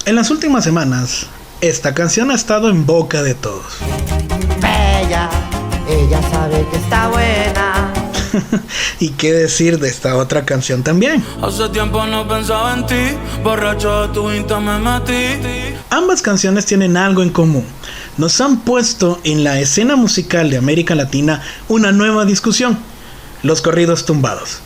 En las últimas semanas, esta canción ha estado en boca de todos. Bella, ella sabe que está buena. ¿Y qué decir de esta otra canción también? Hace tiempo no pensaba en ti, borracho de tu Insta me metí. Ambas canciones tienen algo en común. Nos han puesto en la escena musical de América Latina una nueva discusión: los corridos tumbados.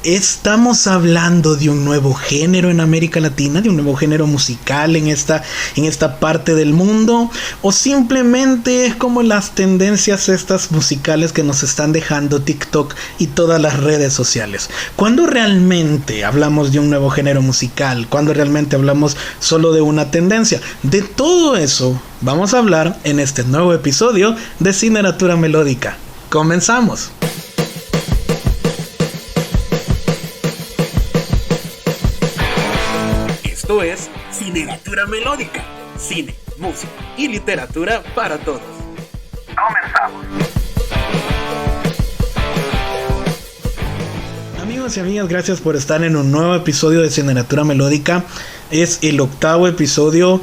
¿Estamos hablando de un nuevo género en América Latina, de un nuevo género musical en esta parte del mundo? ¿O simplemente es como las tendencias estas musicales que nos están dejando TikTok y todas las redes sociales? ¿Cuándo realmente hablamos de un nuevo género musical? ¿Cuándo realmente hablamos solo de una tendencia? De todo eso vamos a hablar en este nuevo episodio de Cineratura Melódica. ¡Comenzamos! Esto es Cineratura Melódica, cine, música y literatura para todos. Comenzamos. Amigos y amigas, gracias por estar en un nuevo episodio de Cineratura Melódica. Es el 8º episodio.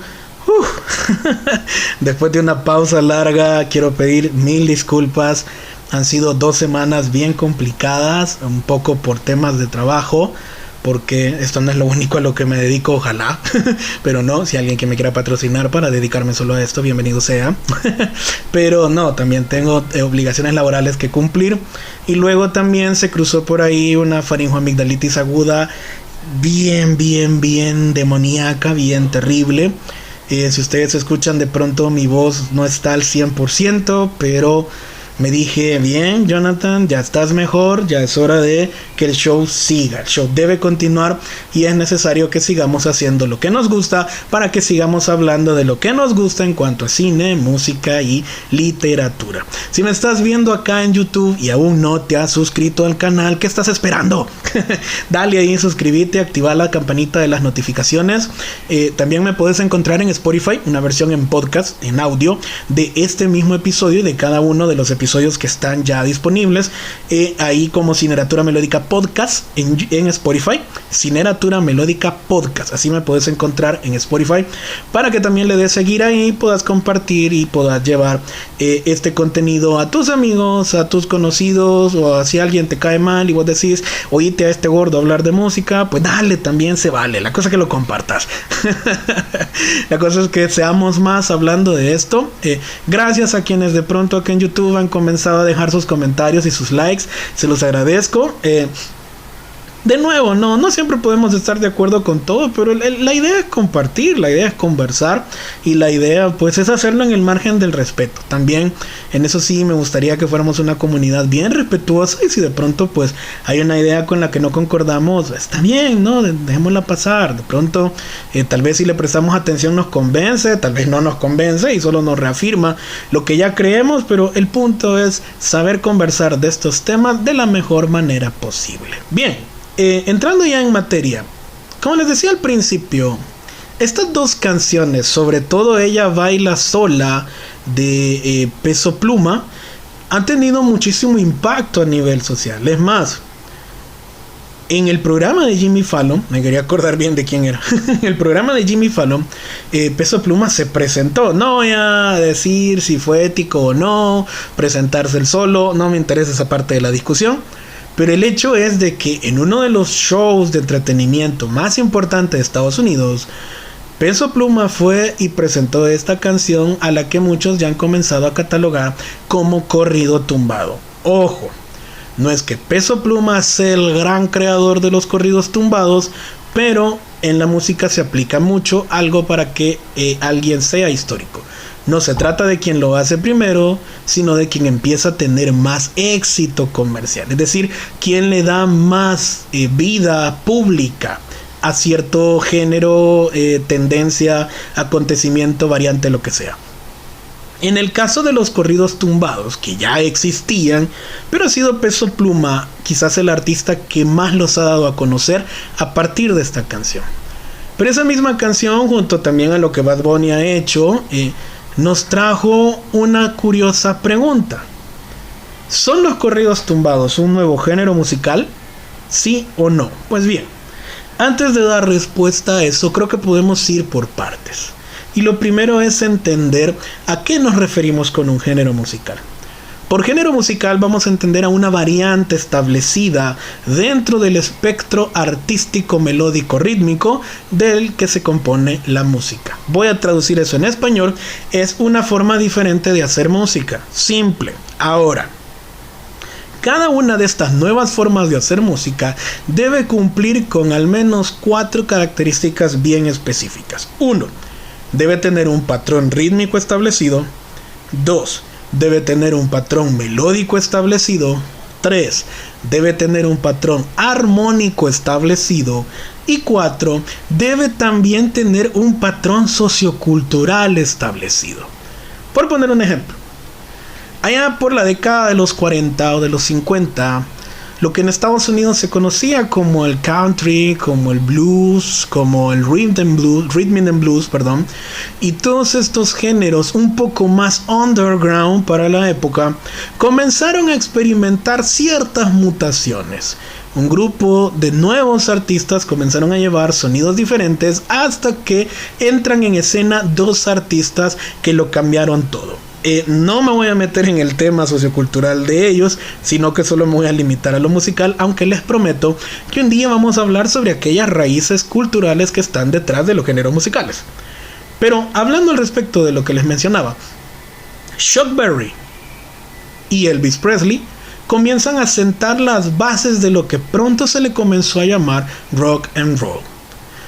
Después de una pausa larga, quiero pedir 1000 disculpas. Han sido 2 semanas bien complicadas, un poco por temas de trabajo, porque esto no es lo único a lo que me dedico, ojalá. Pero no, si alguien que me quiera patrocinar para dedicarme solo a esto, bienvenido sea. Pero no, también tengo obligaciones laborales que cumplir. Y luego también se cruzó por ahí una faringoamigdalitis aguda bien demoníaca, bien terrible. Si ustedes escuchan de pronto mi voz no está al 100%, pero me dije, bien, Jonathan, ya estás mejor, ya es hora de que el show siga. El show debe continuar y es necesario que sigamos haciendo lo que nos gusta para que sigamos hablando de lo que nos gusta en cuanto a cine, música y literatura. Si me estás viendo acá en YouTube y aún no te has suscrito al canal, ¿qué estás esperando? Dale ahí, suscríbete, activa la campanita de las notificaciones. También me puedes encontrar en Spotify, una versión en podcast, en audio, de este mismo episodio y de cada uno de los episodios que están ya disponibles, ahí como Cineratura Melódica Podcast en Spotify, Cineratura Melódica Podcast, así me puedes encontrar en Spotify, para que también le des seguir ahí, puedas compartir y puedas llevar este contenido a tus amigos, a tus conocidos, o si alguien te cae mal y vos decís, oíste a este gordo hablar de música, pues dale, también se vale, la cosa es que lo compartas. La cosa es que seamos más hablando de esto. Gracias a quienes de pronto acá en YouTube han comenzado a dejar sus comentarios y sus likes, se los agradezco. De nuevo, no siempre podemos estar de acuerdo con todo, pero la idea es compartir, la idea es conversar, y la idea pues es hacerlo en el margen del respeto. También en eso sí me gustaría que fuéramos una comunidad bien respetuosa, y si de pronto pues hay una idea con la que no concordamos, está bien, ¿no? Dejémosla pasar. De pronto tal vez si le prestamos atención nos convence, tal vez no nos convence y solo nos reafirma lo que ya creemos, pero el punto es saber conversar de estos temas de la mejor manera posible. Bien. Entrando ya en materia, como les decía al principio, estas 2 canciones, sobre todo Ella Baila Sola de Peso Pluma, han tenido muchísimo impacto a nivel social. Es más, en el programa de Jimmy Fallon, me quería acordar bien de quién era, en el programa de Jimmy Fallon, Peso Pluma se presentó. No voy a decir si fue ético o no presentarse él solo, no me interesa esa parte de la discusión. Pero el hecho es de que en uno de los shows de entretenimiento más importantes de Estados Unidos, Peso Pluma fue y presentó esta canción, a la que muchos ya han comenzado a catalogar como corrido tumbado. Ojo, no es que Peso Pluma sea el gran creador de los corridos tumbados, pero en la música se aplica mucho algo para que alguien sea histórico. No se trata de quien lo hace primero, sino de quien empieza a tener más éxito comercial. Es decir, quien le da más vida pública a cierto género, tendencia, acontecimiento, variante, lo que sea. En el caso de los corridos tumbados, que ya existían, pero ha sido Peso Pluma quizás el artista que más los ha dado a conocer a partir de esta canción. Pero esa misma canción, junto también a lo que Bad Bunny ha hecho, nos trajo una curiosa pregunta. ¿Son los corridos tumbados un nuevo género musical? ¿Sí o no? Pues bien, Antes de dar respuesta a eso, creo que podemos ir por partes. Y lo primero es entender a qué nos referimos con un género musical. Por género musical vamos a entender a una variante establecida dentro del espectro artístico melódico rítmico del que se compone la música. Voy a traducir eso en español. Es una forma diferente de hacer música. Simple. Ahora, cada una de estas nuevas formas de hacer música debe cumplir con al menos 4 características bien específicas. 1. Debe tener un patrón rítmico establecido. 2. Debe tener un patrón melódico establecido. 3. Debe tener un patrón armónico establecido. Y 4. Debe también tener un patrón sociocultural establecido. Por poner un ejemplo, allá por la década de los 40 o de los 50, lo que en Estados Unidos se conocía como el country, como el blues, como el rhythm and blues, y todos estos géneros un poco más underground para la época, comenzaron a experimentar ciertas mutaciones. Un grupo de nuevos artistas comenzaron a llevar sonidos diferentes hasta que entran en escena 2 artistas que lo cambiaron todo. No me voy a meter en el tema sociocultural de ellos, sino que solo me voy a limitar a lo musical, aunque les prometo que un día vamos a hablar sobre aquellas raíces culturales que están detrás de los géneros musicales. Pero hablando al respecto de lo que les mencionaba, Chuck Berry y Elvis Presley comienzan a sentar las bases de lo que pronto se le comenzó a llamar rock and roll.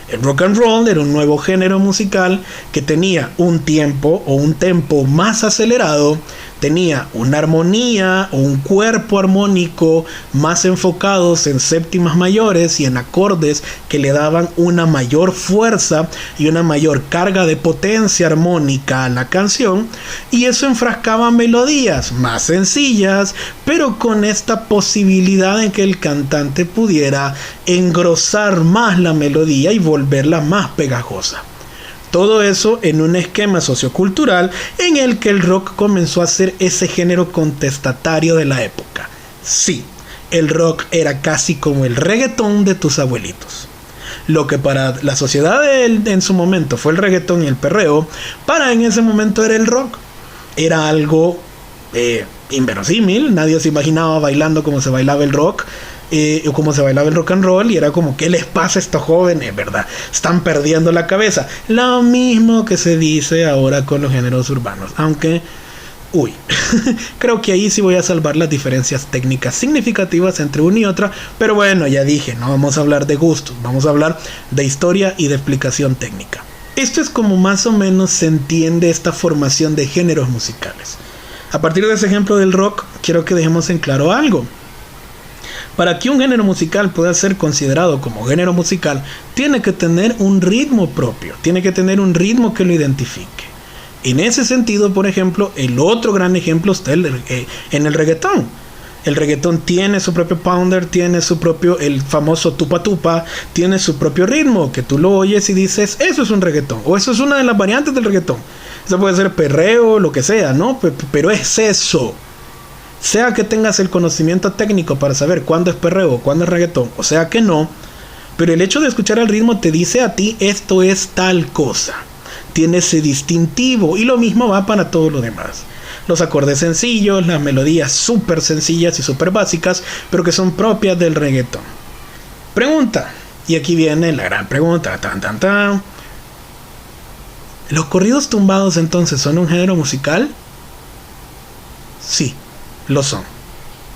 El rock and roll era un nuevo género musical que tenía un tempo más acelerado, tenía una armonía o un cuerpo armónico más enfocados en séptimas mayores y en acordes que le daban una mayor fuerza y una mayor carga de potencia armónica a la canción, y eso enfrascaba melodías más sencillas, pero con esta posibilidad de que el cantante pudiera engrosar más la melodía y volverla más pegajosa. Todo eso en un esquema sociocultural en el que el rock comenzó a ser ese género contestatario de la época. Sí, el rock era casi como el reggaetón de tus abuelitos. Lo que para la sociedad en su momento fue el reggaetón y el perreo, para en ese momento era el rock. Era algo inverosímil, nadie se imaginaba bailando como se bailaba el rock. O como se bailaba el rock and roll, y era como, ¿qué les pasa a estos jóvenes, verdad? Están perdiendo la cabeza. Lo mismo que se dice ahora con los géneros urbanos, aunque creo que ahí sí voy a salvar las diferencias técnicas significativas entre una y otra, pero bueno, ya dije, no vamos a hablar de gustos, vamos a hablar de historia y de explicación técnica. Esto es como más o menos se entiende esta formación de géneros musicales. A partir de ese ejemplo del rock, quiero que dejemos en claro algo. Para que un género musical pueda ser considerado como género musical, tiene que tener un ritmo propio, tiene que tener un ritmo que lo identifique. En ese sentido, por ejemplo, el otro gran ejemplo está en el reggaetón. El reggaetón tiene su propio pounder, tiene su propio, el famoso tupa tupa, tiene su propio ritmo, que tú lo oyes y dices, eso es un reggaetón, o eso es una de las variantes del reggaetón. Eso puede ser perreo, lo que sea, ¿no? Pero es eso. Sea que tengas el conocimiento técnico para saber cuándo es perreo o cuándo es reggaetón, o sea que no, pero el hecho de escuchar el ritmo te dice a ti, esto es tal cosa. Tiene ese distintivo, y lo mismo va para todo lo demás. Los acordes sencillos, las melodías súper sencillas y súper básicas, pero que son propias del reggaetón. Pregunta, y aquí viene la gran pregunta, ¿los corridos tumbados entonces son un género musical? Sí, lo son.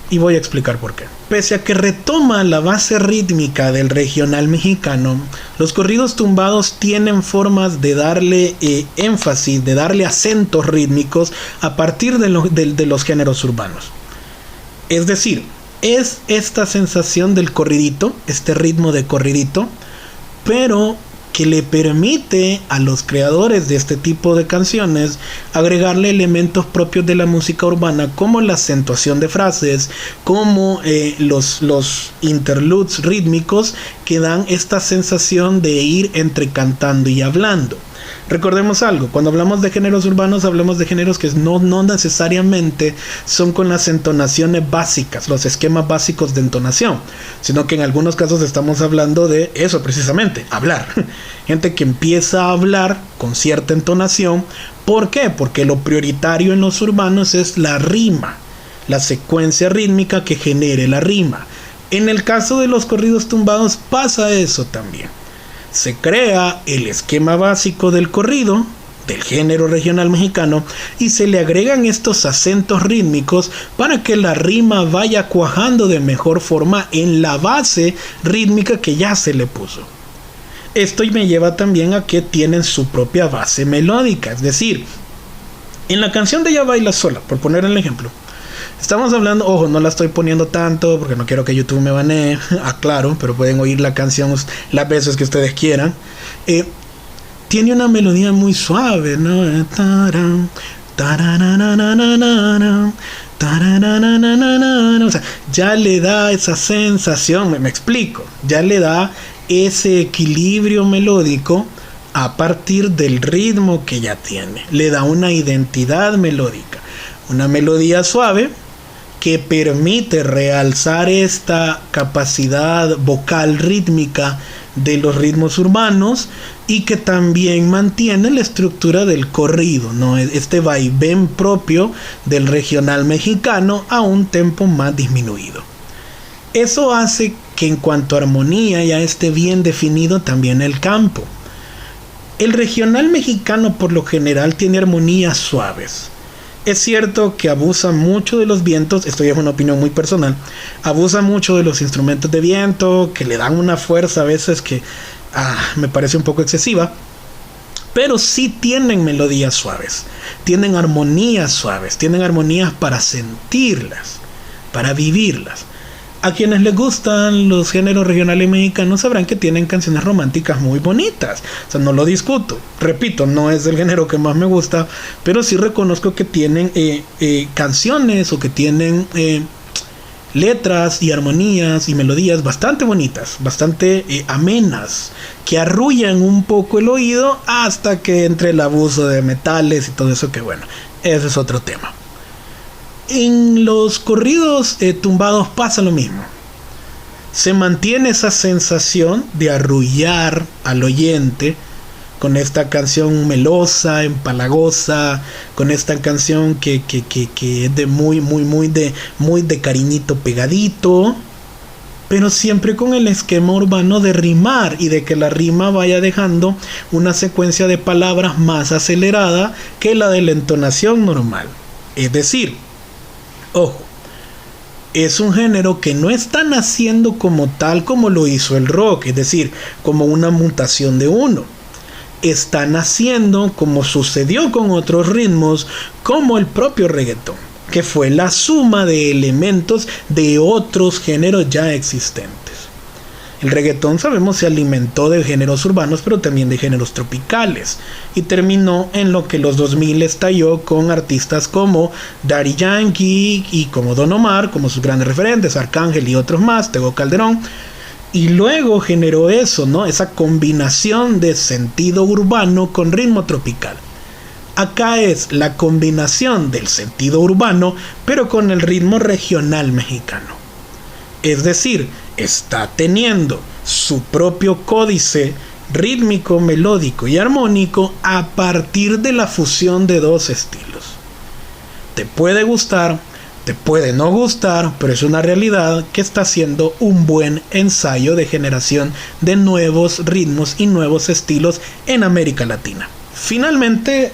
Y voy a explicar por qué. Pese a que retoma la base rítmica del regional mexicano, los corridos tumbados tienen formas de darle énfasis, de darle acentos rítmicos a partir de los géneros urbanos. Es decir, es esta sensación del corridito, este ritmo de corridito, pero que le permite a los creadores de este tipo de canciones agregarle elementos propios de la música urbana, como la acentuación de frases, como los interludes rítmicos que dan esta sensación de ir entre cantando y hablando. Recordemos algo, cuando hablamos de géneros urbanos hablamos de géneros que no necesariamente son con las entonaciones básicas, los esquemas básicos de entonación, sino que en algunos casos estamos hablando de eso precisamente, hablar. Gente que empieza a hablar con cierta entonación. ¿Por qué? Porque lo prioritario en los urbanos es la rima, la secuencia rítmica que genere la rima. En el caso de los corridos tumbados pasa eso también. Se crea el esquema básico del corrido, del género regional mexicano, y se le agregan estos acentos rítmicos para que la rima vaya cuajando de mejor forma en la base rítmica que ya se le puso. Esto me lleva también a que tienen su propia base melódica, es decir, en la canción de Ya Baila Sola, por poner el ejemplo, estamos hablando, ojo, no la estoy poniendo tanto porque no quiero que YouTube me banee, aclaro, pero pueden oír la canción las veces que ustedes quieran. Tiene una melodía muy suave, ¿no? O sea, ya le da esa sensación, me explico, ya le da ese equilibrio melódico a partir del ritmo que ya tiene. Le da una identidad melódica, una melodía suave que permite realzar esta capacidad vocal rítmica de los ritmos urbanos y que también mantiene la estructura del corrido, ¿no? Este vaivén propio del regional mexicano a un tempo más disminuido. Eso hace que en cuanto a armonía ya esté bien definido también el campo. El regional mexicano por lo general tiene armonías suaves. Es cierto que abusa mucho de los vientos, esto ya es una opinión muy personal, abusa mucho de los instrumentos de viento, que le dan una fuerza a veces que me parece un poco excesiva, pero sí tienen melodías suaves, tienen armonías suaves, tienen armonías para sentirlas, para vivirlas. A quienes les gustan los géneros regionales mexicanos sabrán que tienen canciones románticas muy bonitas. O sea, no lo discuto. Repito, no es el género que más me gusta, pero sí reconozco que tienen canciones o que tienen letras y armonías y melodías bastante bonitas, bastante amenas, que arrullan un poco el oído hasta que entre el abuso de metales y todo eso, que bueno, ese es otro tema. En los corridos tumbados pasa lo mismo. Se mantiene esa sensación de arrullar al oyente con esta canción melosa, empalagosa, con esta canción que es de muy de cariñito pegadito, pero siempre con el esquema urbano de rimar y de que la rima vaya dejando una secuencia de palabras más acelerada que la de la entonación normal. Es decir, ojo, es un género que no está naciendo como tal como lo hizo el rock, es decir, como una mutación de uno. Está naciendo como sucedió con otros ritmos, como el propio reggaetón, que fue la suma de elementos de otros géneros ya existentes. El reggaetón, sabemos, se alimentó de géneros urbanos, pero también de géneros tropicales, y terminó en lo que los 2000 estalló con artistas como Daddy Yankee y como Don Omar, como sus grandes referentes, Arcángel y otros más, Tego Calderón, y luego generó eso, ¿no? Esa combinación de sentido urbano con ritmo tropical. Acá es la combinación del sentido urbano, pero con el ritmo regional mexicano. Es decir, está teniendo su propio códice rítmico, melódico y armónico a partir de la fusión de dos estilos. Te puede gustar, te puede no gustar, pero es una realidad que está haciendo un buen ensayo de generación de nuevos ritmos y nuevos estilos en América Latina. Finalmente,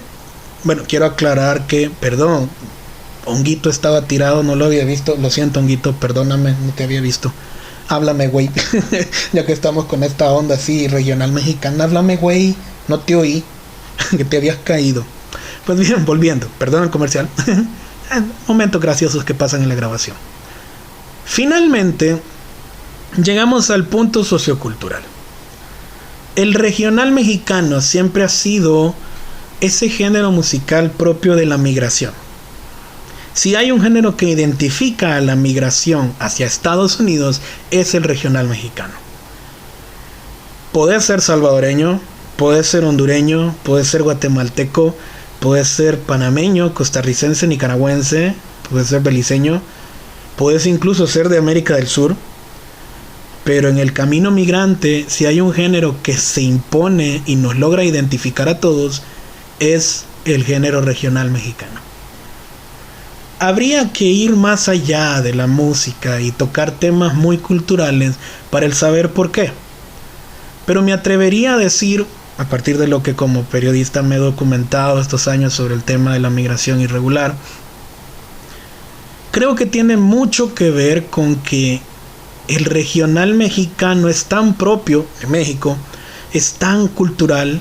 bueno, quiero aclarar que, perdón, Honguito estaba tirado, no lo había visto, lo siento Honguito, perdóname, no te había visto. Háblame, güey. Ya que estamos con esta onda así regional mexicana, háblame, güey. No te oí. Que te habías caído. Pues bien, volviendo. Perdón el comercial. Momentos graciosos que pasan en la grabación. Finalmente, llegamos al punto sociocultural. El regional mexicano siempre ha sido ese género musical propio de la migración. Si hay un género que identifica a la migración hacia Estados Unidos, es el regional mexicano. Podés ser salvadoreño, Puedes ser hondureño, puedes ser guatemalteco, puedes ser panameño, costarricense, nicaragüense, puedes ser beliceño, puedes incluso ser de América del Sur. Pero en el camino migrante, si hay un género que se impone y nos logra identificar a todos, es el género regional mexicano. Habría que ir más allá de la música y tocar temas muy culturales para el saber por qué. Pero me atrevería a decir, a partir de lo que como periodista me he documentado estos años sobre el tema de la migración irregular, creo que tiene mucho que ver con que el regional mexicano es tan propio de México, es tan cultural,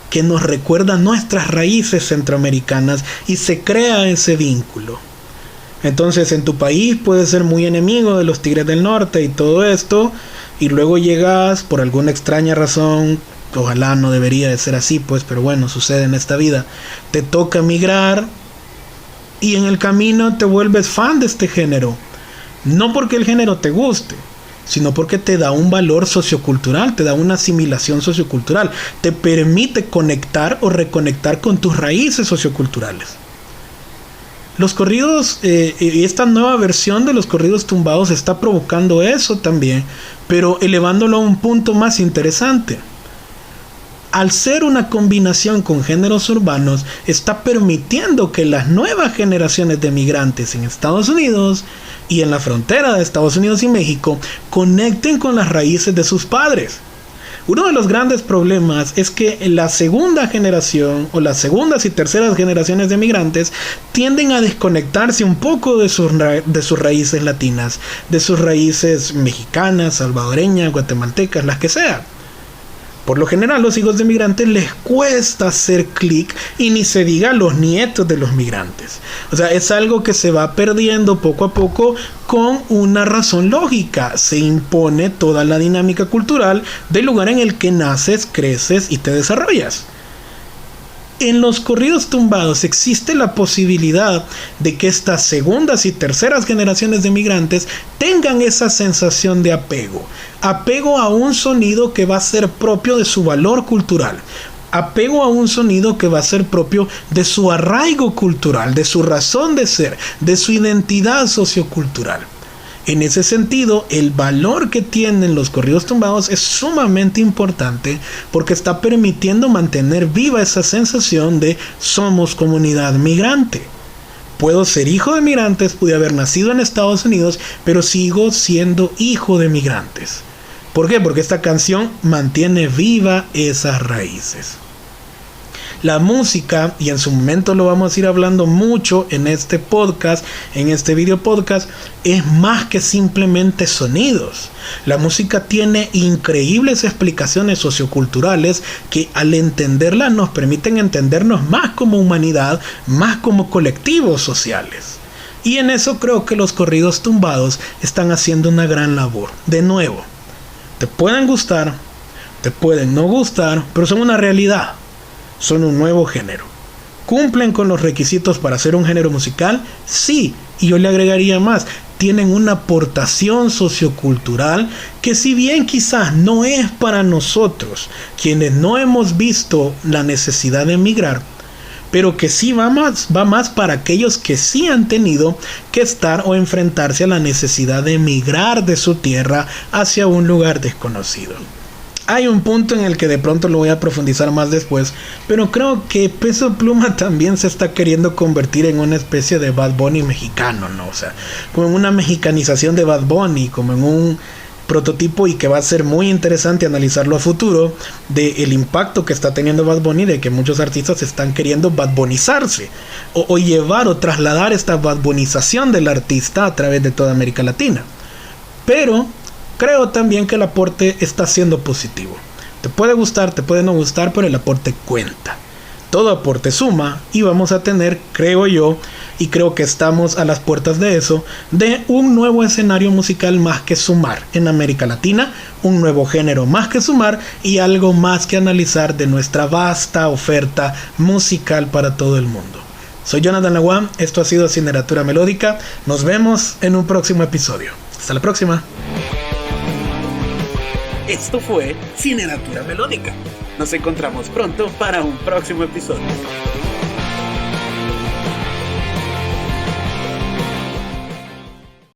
que nos recuerda nuestras raíces centroamericanas y se crea ese vínculo. Entonces en tu país puedes ser muy enemigo de los Tigres del Norte y todo esto, y luego llegas por alguna extraña razón, ojalá no debería de ser así pues, pero bueno, sucede en esta vida, te toca migrar y en el camino te vuelves fan de este género, no porque el género te guste, sino porque te da un valor sociocultural, te da una asimilación sociocultural, te permite conectar o reconectar con tus raíces socioculturales. Los corridos, esta nueva versión de los corridos tumbados está provocando eso también, pero elevándolo a un punto más interesante. Al ser una combinación con géneros urbanos, está permitiendo que las nuevas generaciones de migrantes en Estados Unidos y en la frontera de Estados Unidos y México conecten con las raíces de sus padres. Uno de los grandes problemas es que la segunda generación o las segundas y terceras generaciones de migrantes tienden a desconectarse un poco de sus raíces latinas, de sus raíces mexicanas, salvadoreñas, guatemaltecas, las que sean. Por lo general, los hijos de migrantes les cuesta hacer clic, y ni se diga los nietos de los migrantes. O sea, es algo que se va perdiendo poco a poco con una razón lógica. Se impone toda la dinámica cultural del lugar en el que naces, creces y te desarrollas. En los corridos tumbados existe la posibilidad de que estas segundas y terceras generaciones de migrantes tengan esa sensación de apego a un sonido que va a ser propio de su valor cultural, apego a un sonido que va a ser propio de su arraigo cultural, de su razón de ser, de su identidad sociocultural. En ese sentido, el valor que tienen los corridos tumbados es sumamente importante porque está permitiendo mantener viva esa sensación de somos comunidad migrante. Puedo ser hijo de migrantes, pude haber nacido en Estados Unidos, pero sigo siendo hijo de migrantes. ¿Por qué? Porque esta canción mantiene viva esas raíces. La música, y en su momento lo vamos a ir hablando mucho en este podcast, en este video podcast, es más que simplemente sonidos. La música tiene increíbles explicaciones socioculturales que al entenderlas nos permiten entendernos más como humanidad, más como colectivos sociales. Y en eso creo que los corridos tumbados están haciendo una gran labor. De nuevo, te pueden gustar, te pueden no gustar, pero son una realidad. Son un nuevo género. ¿Cumplen con los requisitos para ser un género musical? Sí, y yo le agregaría más. Tienen una aportación sociocultural que si bien quizás no es para nosotros, quienes no hemos visto la necesidad de emigrar, pero que sí va más para aquellos que sí han tenido que estar o enfrentarse a la necesidad de emigrar de su tierra hacia un lugar desconocido. Hay un punto en el que de pronto lo voy a profundizar más después, pero creo que Peso Pluma también se está queriendo convertir en una especie de Bad Bunny mexicano, ¿no? O sea, como en una mexicanización de Bad Bunny, como en un prototipo, y que va a ser muy interesante analizarlo a futuro, del impacto que está teniendo Bad Bunny, de que muchos artistas están queriendo Bad Bunizarse, o llevar o trasladar esta Bad Bunización del artista a través de toda América Latina. Pero creo también que el aporte está siendo positivo. Te puede gustar, te puede no gustar, pero el aporte cuenta. Todo aporte suma y vamos a tener, creo yo, y creo que estamos a las puertas de eso, de un nuevo escenario musical más que sumar en América Latina, un nuevo género más que sumar y algo más que analizar de nuestra vasta oferta musical para todo el mundo. Soy Jonathan Laguam, esto ha sido Cineratura Melódica, nos vemos en un próximo episodio. Hasta la próxima. Esto fue Cineratura Melódica. Nos encontramos pronto para un próximo episodio.